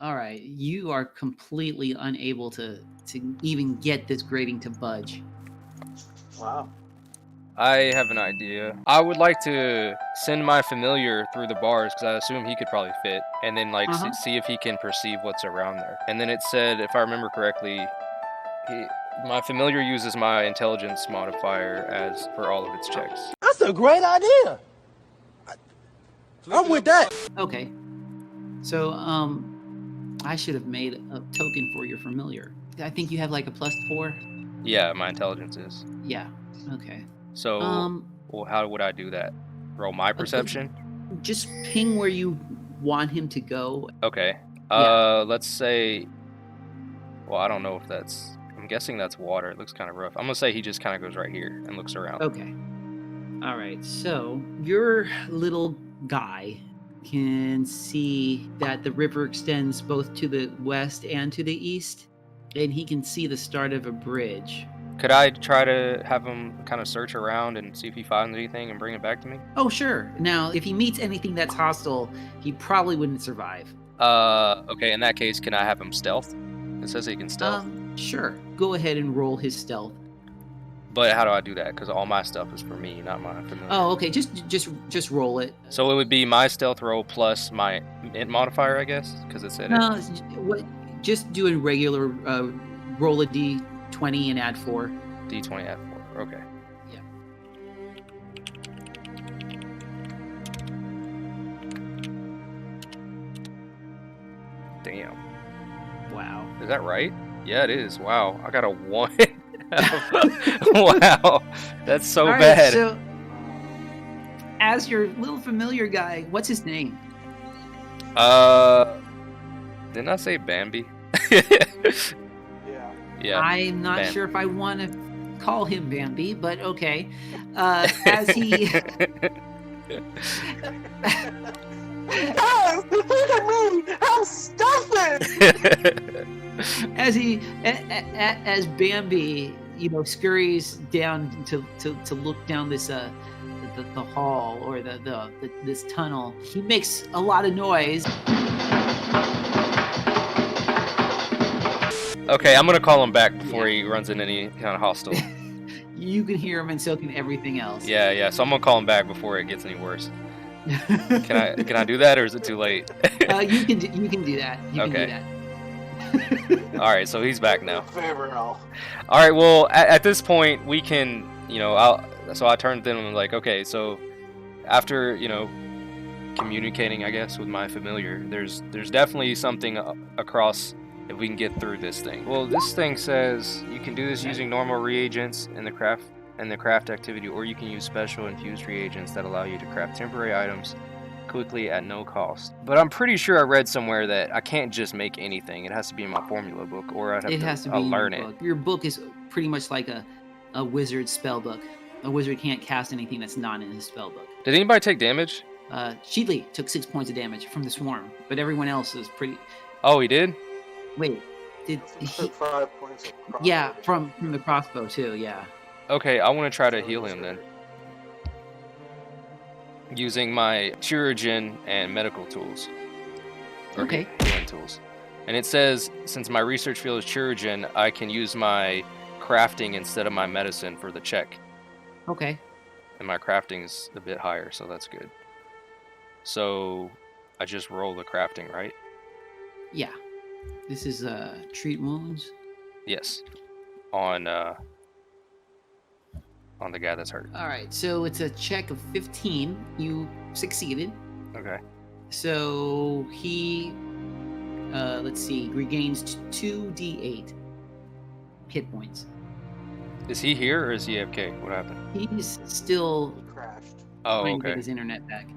All right, you are completely unable to even get this grating to budge. Wow. I have an idea. I would like to send my familiar through the bars because I assume he could probably fit, and then like see if he can perceive what's around there. And then it said, if I remember correctly, my familiar uses my intelligence modifier as for all of its checks. That's a great idea. I'm with that. Okay. So, I should have made a token for your familiar. I think you have like a +4. Yeah, my intelligence is. Yeah. Okay. So, well, how would I do that? Roll my perception? Just ping where you want him to go. Okay. Yeah. Let's say. Well, I don't know if that's. I'm guessing that's water. It looks kind of rough. I'm gonna say he just kind of goes right here and looks around. Okay. All right. So your little guy can see that the river extends both to the west and to the east, and he can see the start of a bridge. Could I try to have him kind of search around and see if he finds anything and bring it back to me? Oh, sure. Now, if he meets anything that's hostile, he probably wouldn't survive. Okay, in that case, can I have him stealth? It says he can stealth. Sure. Go ahead and roll his stealth. But how do I do that? Because all my stuff is for me, not my familiar. Oh, okay. Just roll it. So it would be my stealth roll plus my int modifier, I guess, because it said no, just do a regular roll a d20 and add 4. D20 add 4. Okay. Yeah. Damn. Wow. Is that right? Yeah, it is. Wow. I got a 1. Wow. That's so bad. Right, so, as your little familiar guy, what's his name? Didn't I say Bambi? Yeah. I'm not Bambi. sure if I want to call him Bambi, but okay. As he... Guys, look at me! I'm stuffing! as Bambi, scurries down to look down this the hall or this tunnel, he makes a lot of noise. Okay, I'm gonna call him back before he runs into any kind of hostile. You can hear him, and so can everything else. Yeah. So I'm gonna call him back before it gets any worse. Can I do that, or is it too late? You can do that. You can do that. All right, so he's back now. All right, well, at this point, we can, so I turned to him and like, okay, so after, communicating, I guess, with my familiar, there's definitely something across if we can get through this thing. Well, this thing says you can do this using normal reagents in the craft activity, or you can use special infused reagents that allow you to craft temporary items quickly at no cost. But I'm pretty sure I read somewhere that I can't just make anything. It has to be in my formula book, or I'd have to learn it. Your book is pretty much like a wizard's spell book. A wizard can't cast anything that's not in his spell book. Did anybody take damage? Sheedley took 6 points of damage from the swarm, but everyone else is pretty... Oh, he did? Wait, did he... took 5 points of crossbow. Yeah, from the crossbow too, yeah. Okay, I want to try to heal him then. Using my Chirurgeon and medical tools. Okay. Healing tools. And it says, since my research field is Chirurgeon, I can use my crafting instead of my medicine for the check. Okay. And my crafting is a bit higher, so that's good. So, I just roll the crafting, right? Yeah. This is treat wounds? Yes. On the guy that's hurt. All right, so it's a check of 15. You succeeded. Okay. So he, let's see, regains 2d8 hit points. Is he here or is he AFK? What happened? He's still crashed. Oh, trying to okay. get his internet back.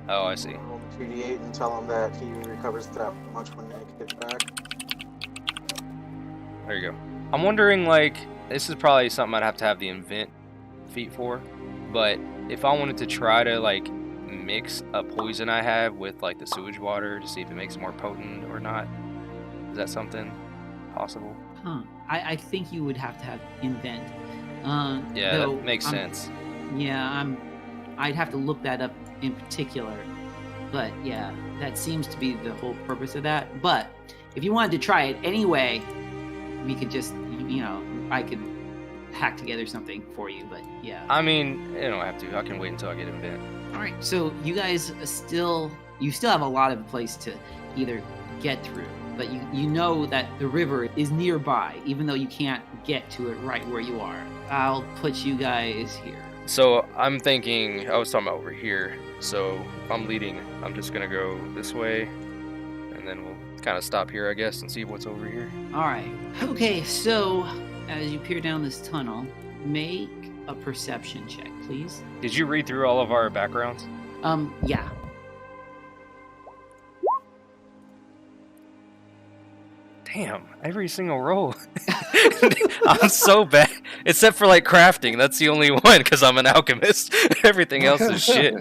Oh, I see. Roll 2d8 and tell him that he recovers that much when Nick gets back. There you go. I'm wondering, like, this is probably something I'd have to have the invent feat for, but if I wanted to try to, like, mix a poison I have with, like, the sewage water to see if it makes it more potent or not, is that something possible? Huh. I think you would have to have invent. Yeah, that makes sense. Yeah, I'd have to look that up in particular. But yeah, that seems to be the whole purpose of that. But if you wanted to try it anyway, we could just, I could hack together something for you. But yeah. I mean, you don't have to. I can wait until I get in bed. All right. So you guys still have a lot of place to either get through, but you know that the river is nearby, even though you can't get to it right where you are. I'll put you guys here. So I'm thinking, I was talking about over here. So if I'm leading, I'm just gonna go this way, and then we'll kind of stop here, I guess, and see what's over here. All right. Okay. So as you peer down this tunnel, make a perception check, please. Did you read through all of our backgrounds? Yeah. Damn, every single roll. I'm so bad. Except for like crafting. That's the only one because I'm an alchemist. Everything else is shit.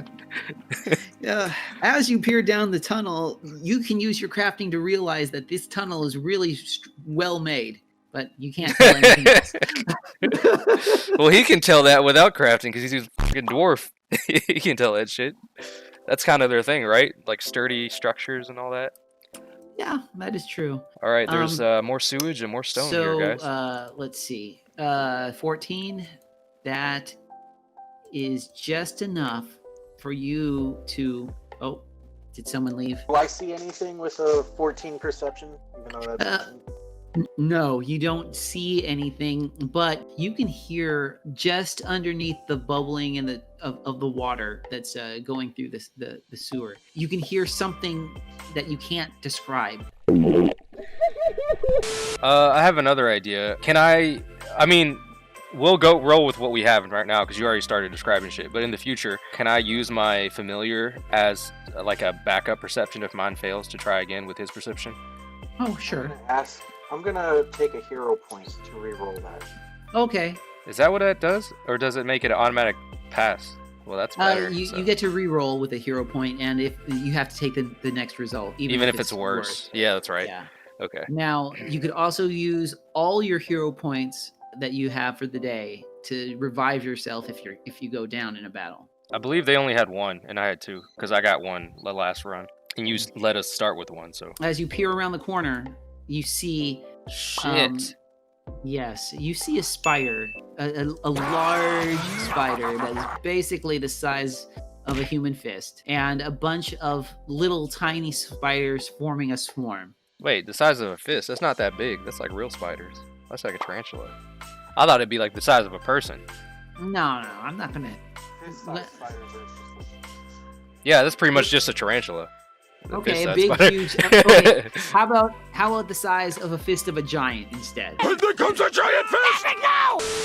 Yeah. As you peer down the tunnel, you can use your crafting to realize that this tunnel is really well made, but you can't tell anything else. Well, he can tell that without crafting because he's a fucking dwarf. He can tell that shit. That's kind of their thing, right? Like sturdy structures and all that. Yeah, that is true. All right, there's more sewage and more stone here, guys. So, let's see. 14, that is just enough for you to... Oh, did someone leave? Do I see anything with a 14 perception? Even though that's... No, you don't see anything, but you can hear just underneath the bubbling and of the water that's going through the sewer. You can hear something that you can't describe. I have another idea. I mean, we'll go roll with what we have right now because you already started describing shit. But in the future, can I use my familiar as like a backup perception if mine fails to try again with his perception? Oh, sure. I'm gonna take a hero point to re-roll that. Okay. Is that what that does? Or does it make it an automatic pass? Well, that's better. You get to re-roll with a hero point, and if you have to take the next result, even if it's worse. Yeah, that's right. Yeah. Okay. Now, you could also use all your hero points that you have for the day to revive yourself if you go down in a battle. I believe they only had one, and I had two, because I got one the last run. And you let us start with one, so... As you peer around the corner, you see... Shit. Yes, you see a spider, a large spider that is basically the size of a human fist, and a bunch of little tiny spiders forming a swarm. Wait, the size of a fist? That's not that big. That's like real spiders. That's like a tarantula. I thought it'd be like the size of a person. No, I'm not gonna... Yeah, that's pretty much just a tarantula. Okay, a big, huge... Okay, how about the size of a fist of a giant instead? Here comes a giant fist!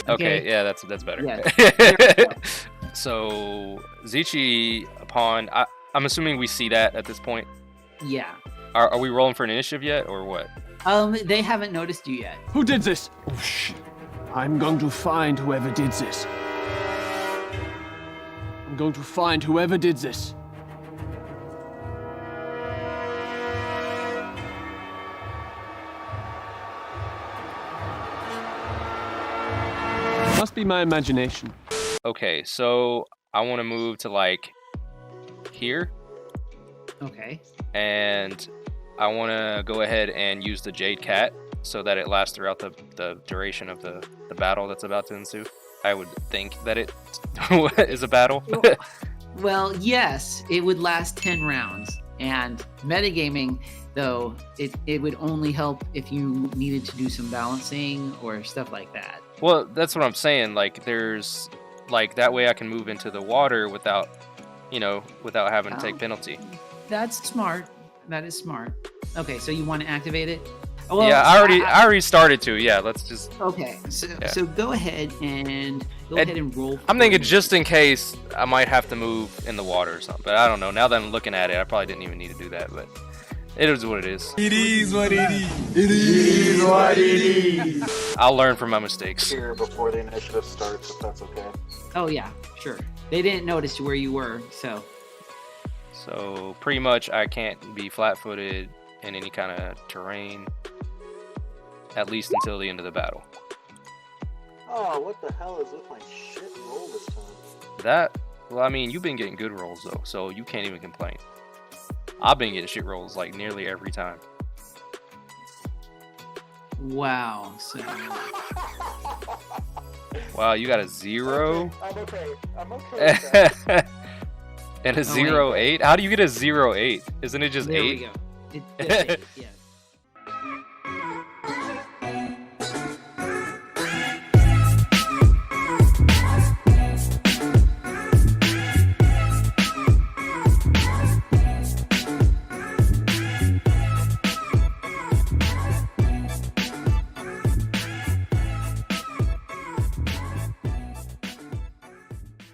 Okay, yeah, that's better. Yeah. So, Zichi, I'm assuming we see that at this point? Yeah. Are we rolling for an initiative yet, or what? They haven't noticed you yet. Who did this? Oh, shit. I'm going to find whoever did this. I'm going to find whoever did this. Must be my imagination. Okay, so I want to move to like here. Okay. And I want to go ahead and use the Jade Cat so that it lasts throughout the duration of the battle that's about to ensue. I would think that it is a battle. Well, yes, it would last 10 rounds. And metagaming, though, it would only help if you needed to do some balancing or stuff like that. Well, that's what I'm saying. Like, there's, like, that way I can move into the water without having to take penalty. That's smart. That is smart. Okay, so you want to activate it? Well, yeah, I already started to. Yeah, let's just. Okay, so go ahead and roll. I'm thinking just in case I might have to move in the water or something, but I don't know. Now that I'm looking at it, I probably didn't even need to do that, but it is what it is. It is what it is. It is what it is. I'll learn from my mistakes. Here before the initiative starts, if that's okay. Oh yeah, sure. They didn't notice where you were, so. So pretty much, I can't be flat-footed in any kind of terrain, at least until the end of the battle. Oh, what the hell is with my shit roll this time? Well, I mean, you've been getting good rolls though, so you can't even complain. I've been getting shit rolls like nearly every time. Wow. So Wow, you got a 0 I'm okay. I'm okay with that. and a Oh, wait. 0-8. How do you get a 0-8? Isn't it just there 8? we go. It's just 8, yes.